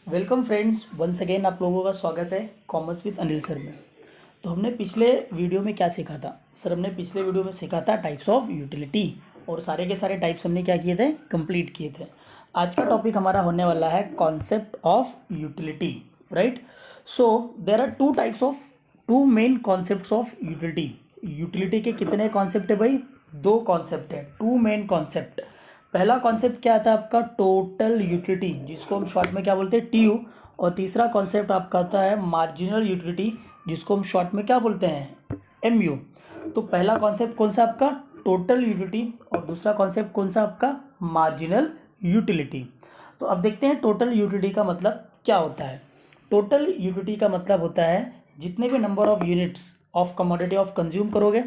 Welcome friends, once again आप लोगों का स्वागत है कॉमर्स विद अनिल सर में। तो हमने पिछले वीडियो में क्या सीखा था सर? हमने पिछले वीडियो में सीखा था टाइप्स ऑफ यूटिलिटी, और सारे के सारे टाइप्स हमने क्या किए थे, कंप्लीट किए थे। आज का टॉपिक हमारा होने वाला है concept of utility, right. So there are two main concepts of utility. Utility के कितने कॉन्सेप्ट है भाई? दो कॉन्सेप्ट है, टू मेन कॉन्सेप्ट। पहला कॉन्सेप्ट क्या आता है आपका? टोटल यूटिलिटी, जिसको हम शॉर्ट में क्या बोलते हैं, टीयू। और तीसरा कॉन्सेप्ट आपका आता है मार्जिनल यूटिलिटी, जिसको हम शॉर्ट में क्या बोलते हैं, एमयू। तो पहला कॉन्सेप्ट कौन सा आपका? Total utility. और दूसरा कॉन्सेप्ट कौन सा आपका? Marginal utility. तो अब देखते हैं टोटल यूटिलिटी का मतलब क्या होता है। टोटल यूटिलिटी का मतलब होता है जितने भी number of units of commodity of consume करोगे,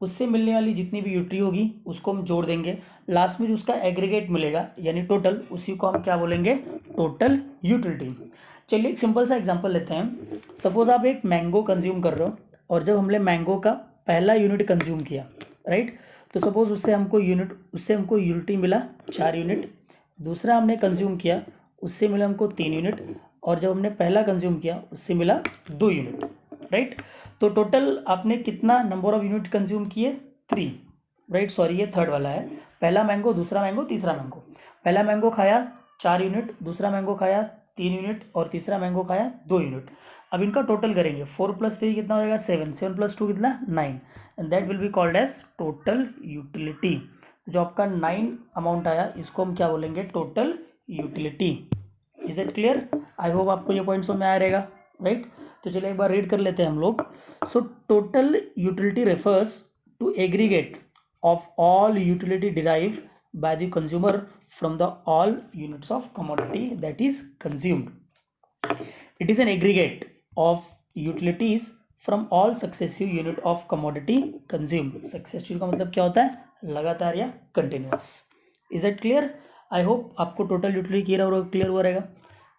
उससे मिलने वाली जितनी भी यूटिलिटी होगी उसको हम जोड़ देंगे। लास्ट में जो उसका एग्रीगेट मिलेगा यानी टोटल, उसी को हम क्या बोलेंगे, टोटल यूटिलिटी। चलिए एक सिंपल सा एग्जांपल लेते हैं। सपोज आप एक मैंगो कंज्यूम कर रहे हो, और जब हमने मैंगो का पहला यूनिट कंज्यूम किया, राइट, तो सपोज उससे हमको यूटिलिटी मिला 4 यूनिट। दूसरा हमने कंज्यूम किया, उससे मिला हमको 3 यूनिट। और जब हमने पहला कंज्यूम किया उससे मिला 2 यूनिट, राइट। तो टोटल आपने कितना नंबर ऑफ यूनिट कंज्यूम किए? 3, राइट। सॉरी, ये थर्ड वाला है। पहला मैंगो, दूसरा मैंगो, तीसरा मैंगो। पहला मैंगो खाया 4 यूनिट, दूसरा मैंगो खाया 3 यूनिट, और तीसरा मैंगो खाया 2 यूनिट। अब इनका टोटल करेंगे, 4 + 3 कितना हो जाएगा? 7, 7 + 2 कितना? 9, and that will be called as total utility. जो आपका 9 अमाउंट आया, इसको हम क्या बोलेंगे? Total utility. Is it clear? I hope आपको ये पॉइंट समझ में आया रहेगा, राइट। तो चलिए एक बार रीड कर लेते हैं हम लोग। So total utility refers to aggregate of all utility derived by the consumer from the all units of commodity that is consumed. It is an aggregate of utilities from all successive unit of commodity consumed. Successive का मतलब क्या होता है? लगातार या continuous. Is it clear? I hope आपको total utility clear हो रहेगा।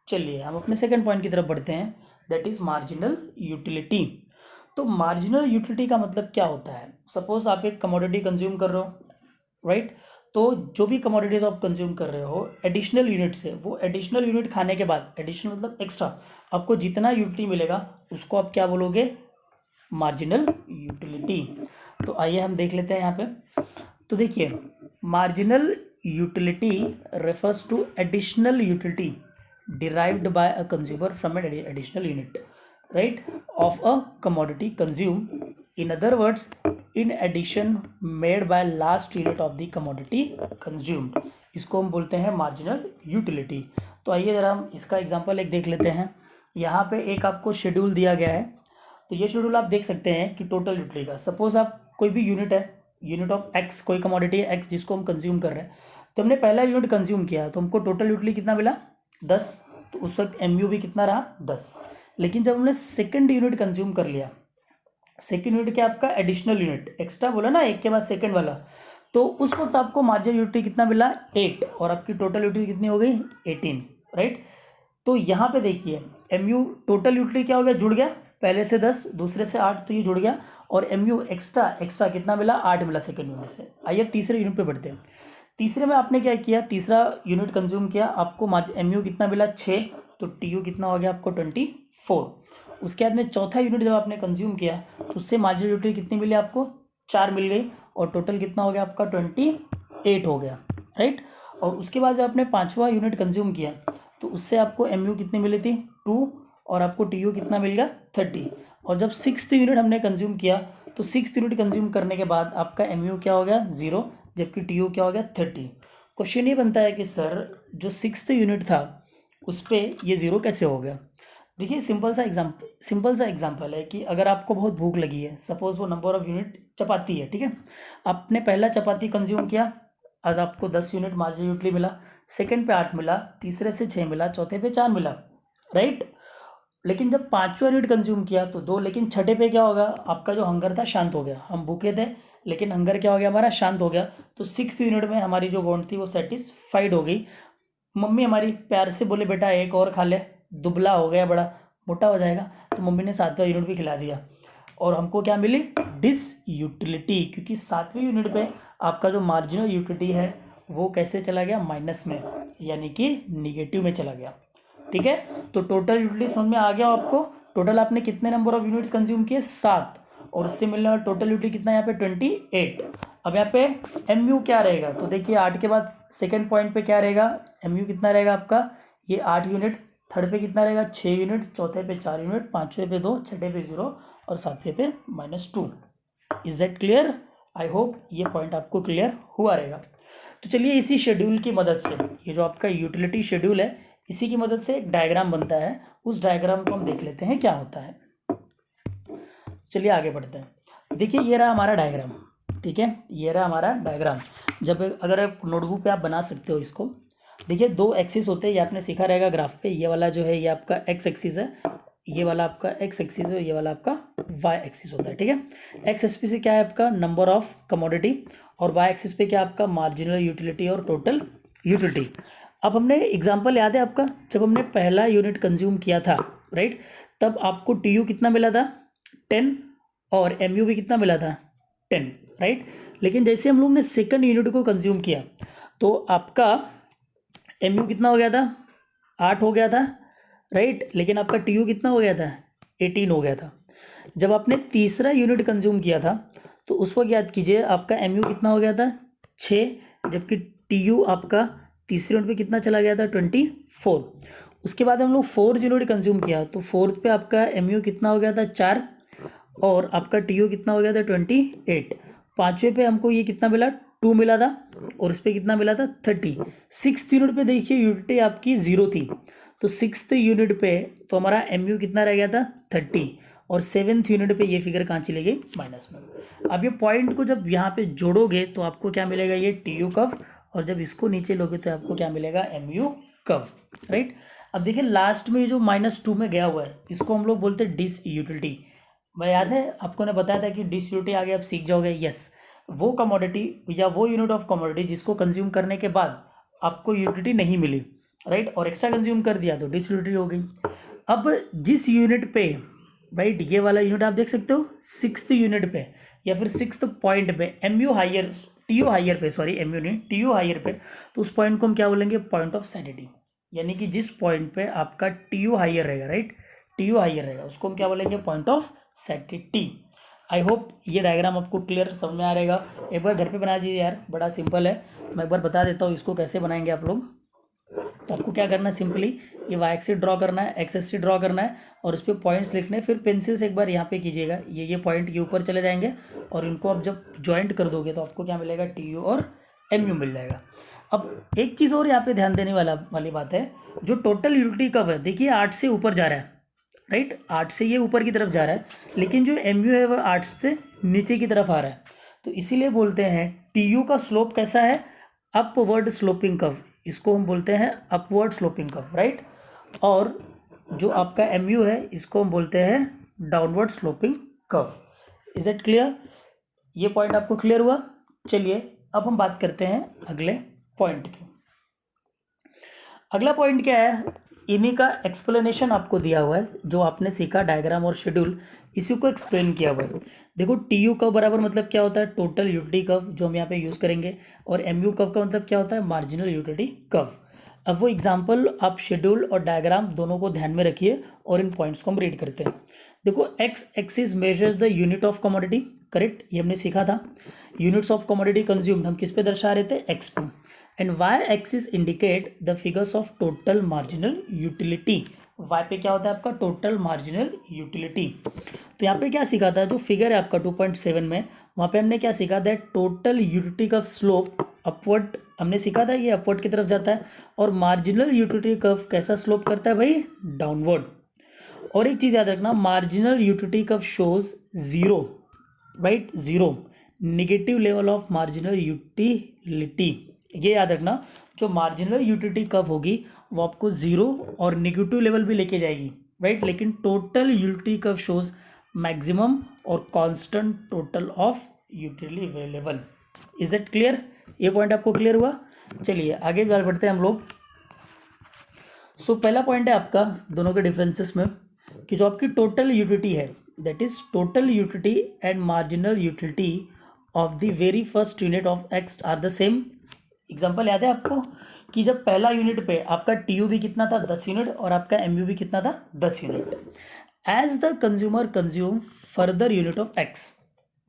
चलिए हम अपने सेकंड पॉइंट की तरफ बढ़ते हैं, दैट इज मार्जिनल यूटिलिटी। तो मार्जिनल यूटिलिटी का मतलब क्या होता है? सपोज आप एक कमोडिटी कंज्यूम कर रहे हो, राइट। तो जो भी कमोडिटीज आप कंज्यूम कर रहे हो, एडिशनल यूनिट से, वो एडिशनल यूनिट खाने के बाद, एडिशनल मतलब एक्स्ट्रा, आपको जितना यूटिलिटी मिलेगा उसको आप क्या बोलोगे? Marginal utility. तो आइए हम देख लेते हैं यहाँ पे। तो देखिए, marginal utility refers to additional utility derived by a consumer from an additional unit, right, of a commodity consumed. In other words, in addition made by last unit of the commodity consumed. इसको हम बोलते हैं marginal utility. तो आइए जरा हम इसका example एक देख लेते हैं। यहाँ पे एक आपको शेड्यूल दिया गया है। तो ये शेड्यूल आप देख सकते हैं कि टोटल यूटिलिटी का, सपोज आप कोई भी यूनिट है, यूनिट ऑफ एक्स, कोई कमोडिटी है एक्स जिसको हम कंज्यूम कर रहे हैं। तो हमने पहला यूनिट कंज्यूम किया तो हमको टोटल यूटिलिटी कितना मिला? 10। तो उस वक्त एमयू भी कितना रहा? 10। लेकिन जब हमने सेकंड यूनिट कंज्यूम कर लिया, सेकंड यूनिट क्या आपका? एडिशनल यूनिट, एक्स्ट्रा बोला ना, एक के बाद सेकंड वाला, तो उस वक्त आपको मार्जिनल यूटिलिटी कितना मिला? 8, और आपकी टोटल यूटिलिटी कितनी हो गई? 18, राइट। तो यहाँ पे देखिए, एमयू टोटल यूटिलिटी क्या हो गया? जुड़ गया, पहले से 10, दूसरे से 8, तो ये जुड़ गया। और एमयू एक्स्ट्रा कितना मिला? 8 मिला सेकंड यूनिट से। आइए तीसरे यूनिट पे बढ़ते हैं। तीसरे में आपने क्या किया? तीसरा यूनिट कंज्यूम किया, आपको एमयू कितना मिला? 6, तो टीयू कितना हो गया आपको? 24। उसके बाद में चौथा यूनिट जब आपने कंज्यूम किया तो उससे मार्जिनल यूटिलिटी कितनी मिली आपको? 4 मिल गई, और टोटल कितना हो गया आपका? 28 हो गया, राइट। और उसके बाद जब आपने पाँचवा यूनिट कंज्यूम किया तो उससे आपको एमयू कितनी मिली थी? 2, और आपको टीयू कितना मिल गया? 30। और जब सिक्स्थ यूनिट हमने कंज्यूम किया तो सिक्स्थ यूनिट कंज्यूम करने के बाद आपका एमयू क्या हो गया? 0, जबकि टीयू क्या हो गया? 30। क्वेश्चन ये बनता है कि सर जो सिक्स्थ यूनिट था उस पर ये 0 कैसे हो गया? देखिए सिंपल सा एग्जांपल है कि अगर आपको बहुत भूख लगी है, सपोज वो नंबर ऑफ यूनिट चपाती है, ठीक है। आपने पहला चपाती कंज्यूम किया, आज आपको 10 यूनिट मार्जिनल यूटिलिटी मिला, सेकंड पे 8 मिला, तीसरे से 6 मिला, चौथे पे 4 मिला, राइट। लेकिन जब पाँचवा यूनिट कंज्यूम किया तो 2, लेकिन छठे पे क्या होगा? आपका जो हंगर था शांत हो गया, हम भूखे थे लेकिन हंगर क्या हो गया हमारा? शांत हो गया। तो सिक्स्थ यूनिट में हमारी जो वांट थी वो सेटिस्फाइड हो गई। मम्मी हमारी प्यार से बोले बेटा एक और खा ले, दुबला हो गया, बड़ा मोटा हो जाएगा, तो मम्मी ने 7वां यूनिट भी खिला दिया, और हमको क्या मिली? डिस यूटिलिटी, क्योंकि 7वें यूनिट पे आपका जो मार्जिनल यूटिलिटी है वो कैसे चला गया? माइनस में, यानी कि निगेटिव में चला गया। ठीक है, तो टोटल यूटिलिटी समझ में आ गया आपको। टोटल आपने कितने नंबर ऑफ यूनिट्स कंज्यूम किए, 7, और उससे मिलने वाला टोटल यूटिलिटी कितना है यहाँ पे 28। अब यहाँ पे एम यू क्या रहेगा, तो देखिए 8 के बाद सेकेंड पॉइंट पे क्या रहेगा, एम यू कितना रहेगा आपका, ये 8 यूनिट, थर्ड पे कितना रहेगा 6 यूनिट, चौथे पे 4 यूनिट, पाँचवें पे 2, छठे पे 0 और सातवें पे -2। Is that clear? I hope ये पॉइंट आपको क्लियर हुआ रहेगा। तो चलिए इसी शेड्यूल की मदद से, ये जो आपका यूटिलिटी शेड्यूल है, इसी की मदद से एक डायग्राम बनता है, उस डायग्राम को हम देख लेते हैं क्या होता है। चलिए आगे बढ़ते हैं। देखिए ये रहा हमारा डायग्राम, ठीक है, ये रहा हमारा डायग्राम। जब अगर आप नोटबुक पे आप बना सकते हो इसको। देखिए 2 एक्सिस होते हैं, ये आपने सीखा रहेगा ग्राफ पे, ये वाला जो है ये आपका एक्स एक्सिस है, ये वाला आपका एक्स एक्सिस है, ये वाला आपका वाई एक्सिस होता है, ठीक है। एक्स एक्सिस पे क्या है आपका नंबर ऑफ कमोडिटी, और वाई एक्सिस पे क्या आपका मार्जिनल यूटिलिटी और टोटल यूटिलिटी। अब हमने एग्जांपल याद है आपका, जब हमने पहला यूनिट कंज्यूम किया था, राइट, तब आपको टी यू कितना मिला था 10, और एम यू भी कितना मिला था 10, राइट। लेकिन जैसे हम लोग ने सेकंड यूनिट को कंज्यूम किया तो आपका एम यू कितना हो गया था 8 हो गया था, राइट, लेकिन आपका टी यू कितना हो गया था 18 हो गया था। जब आपने तीसरा यूनिट कंज्यूम किया था तो उस वक्त याद कीजिए आपका एम यू कितना हो गया था 6, जबकि टी यू आपका तीसरे यूनिट पे कितना चला गया था 24। उसके बाद हम लोग 4th यूनिट कंज्यूम किया तो 4th पे आपका एम यू कितना हो गया था 4, और आपका टी यू कितना हो गया था 28। पाँचवें पे हमको ये कितना मिला 2 मिला था, और उस पर कितना मिला था 30। 6th यूनिट पे देखिए यूनिट आपकी 0 थी, तो 6th यूनिट पे तो हमारा एम यू कितना रह गया था 30, और 7th यूनिट पे ये फिगर कहाँ चली गई माइनस में। अब ये पॉइंट को जब यहाँ पे जोड़ोगे तो आपको क्या मिलेगा, ये टी यू कव, और जब इसको नीचे लोगे तो आपको क्या मिलेगा एम यू कव, राइट। अब देखिए लास्ट में जो -2 में गया हुआ है इसको हम लोग बोलते हैं डिस यूटिलिटी। मैं याद है आपको ने बताया था कि डिस यूटिलिटी आगे आप सीख जाओगे। यस, वो कमोडिटी या वो यूनिट ऑफ कमोडिटी जिसको कंज्यूम करने के बाद आपको यूटिलिटी नहीं मिली, राइट, और एक्स्ट्रा कंज्यूम कर दिया तो डिस यूटिलिटी हो गई। अब जिस यूनिट पे, राइट, ये वाला यूनिट आप देख सकते हो 6th यूनिट पे या फिर 6th पॉइंट पे M U higher, T U higher पे, सॉरी एम यू नहीं टी यू हायर पे, तो उस पॉइंट को हम क्या बोलेंगे पॉइंट ऑफ सैनिटी। यानी कि जिस पॉइंट पे आपका टी यू हायर रहेगा, राइट, टी यू हायर रहेगा उसको हम क्या बोलेंगे point of sanity. I hope ये डायग्राम आपको क्लियर समझ में आ रहेगा। एक बार घर पे बना दीजिए यार, बड़ा सिंपल है। मैं एक बार बता देता हूँ इसको कैसे बनाएंगे आप लोग। तो आपको क्या करना है, सिंपली ये वाई एक्सिस ड्रॉ करना है, एक्स एक्सिस ड्रॉ करना है, और उस पर पॉइंट्स लिखने, फिर पेंसिल से एक बार यहाँ पे कीजिएगा, ये पॉइंट ये ऊपर चले जाएंगे, और इनको आप जब ज्वाइंट कर दोगे तो आपको क्या मिलेगा टी यू और एम यू मिल जाएगा। अब एक चीज़ और यहाँ पे ध्यान देने वाली बात है, जो टोटल यूटिलिटी कब है, देखिए 8 से ऊपर जा रहा है, राइट, 8 से ये ऊपर की तरफ जा रहा है, लेकिन जो एम यू है वह 8 से नीचे की तरफ आ रहा है। तो इसीलिए बोलते हैं टी यू का स्लोप कैसा है, अपवर्ड स्लोपिंग कर्व, इसको हम बोलते हैं अपवर्ड स्लोपिंग कर्व, राइट। और जो आपका एम यू है इसको हम बोलते हैं downward sloping curve. Is it clear? ये पॉइंट आपको क्लियर हुआ? चलिए अब हम बात करते हैं अगले पॉइंट की। अगला पॉइंट क्या है, इन्हीं का एक्सप्लेनेशन आपको दिया हुआ है, जो आपने सीखा डायग्राम और शेड्यूल, इसी को एक्सप्लेन किया हुआ है। देखो टी यू कव बराबर मतलब क्या होता है टोटल यूटिलिटी कव, जो हम यहाँ पे यूज़ करेंगे, और एम यू कव का मतलब क्या होता है मार्जिनल यूटिलिटी कव। अब वो एग्जाम्पल आप शेड्यूल और डायग्राम दोनों को ध्यान में रखिए, और इन पॉइंट्स को हम रीड करते हैं। देखो x axis measures the unit of commodity, correct, ये हमने सीखा था। यूनिट्स ऑफ कमोडिटी कंज्यूम्ड हम किस पे दर्शा रहे थे, एक्स पे। And Y axis indicate the figures of total marginal utility. Y पे क्या होता है आपका टोटल मार्जिनल यूटिलिटी। तो यहाँ पे क्या सीखा था, जो फिगर है आपका 2.7 में, वहाँ पे हमने क्या सीखा था, टोटल यूटिलिटी का स्लोप अपवर्ड हमने सीखा था, ये अपवर्ड की तरफ जाता है, और मार्जिनल यूटिलिटी कर्व कैसा स्लोप करता है भाई, डाउनवर्ड। और एक चीज़ याद रखना, marginal utility curve shows zero, right, zero, negative level of marginal utility. ये याद रखना, जो मार्जिनल यूटिलिटी कर्व होगी वो आपको जीरो और नेगेटिव लेवल भी लेके जाएगी, राइट, लेकिन total utility curve shows maximum और constant total of utility available. Is it clear? ये पॉइंट आपको क्लियर हुआ? चलिए आगे बढ़ते हैं हम लोग। सो पहला पॉइंट है आपका दोनों के डिफरेंसेस में, कि जो आपकी टोटल यूटिलिटी है, that is total utility and marginal utility of the very first unit of X are the same. Example याद है आपको, कि जब पहला यूनिट पे आपका टीयू भी कितना था 10 यूनिट और आपका एमयू भी कितना था 10 unit. As the consumer consume further unit of X,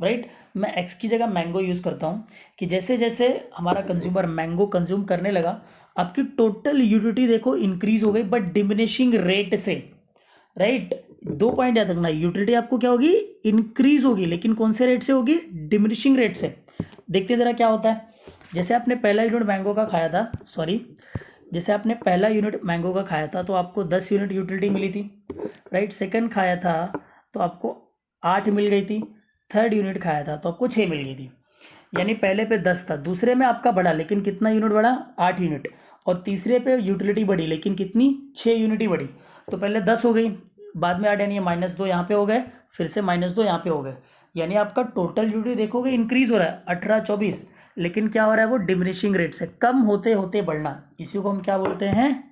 right, मैं एक्स की जगह मैंगो यूज़ करता हूँ कि जैसे जैसे हमारा कंज्यूमर मैंगो कंज्यूम करने लगा आपकी टोटल यूटिलिटी देखो इंक्रीज हो गई बट डिमिनिशिंग रेट से, राइट। 2 पॉइंट याद रखना, यूटिलिटी आपको क्या होगी इंक्रीज होगी, लेकिन कौन से रेट से होगी, डिमिनिशिंग रेट से। देखते ज़रा क्या होता है। जैसे आपने पहला यूनिट मैंगो का खाया था, सॉरी, जैसे आपने पहला यूनिट मैंगो का खाया था तो आपको 10 यूनिट यूटिलिटी मिली थी, राइट। सेकंड खाया था तो आपको 8 मिल गई थी। थर्ड यूनिट खाया था तो आपको 6 मिल गई थी। यानी पहले पे 10 था, दूसरे में आपका बढ़ा लेकिन कितना यूनिट बढ़ा, 8 यूनिट, और तीसरे पे यूटिलिटी बढ़ी लेकिन कितनी, 6 यूनिट ही बढ़ी। तो पहले 10 हो गई, बाद में 8 यानी -2 यहाँ पे हो गए, फिर से -2 यहाँ पे हो गए, यानी आपका टोटल यूटिलिटी देखोगे इंक्रीज हो रहा है 18 24, लेकिन क्या हो रहा है वो डिमिनिशिंग रेट से, कम होते होते बढ़ना। इसी को हम क्या बोलते हैं,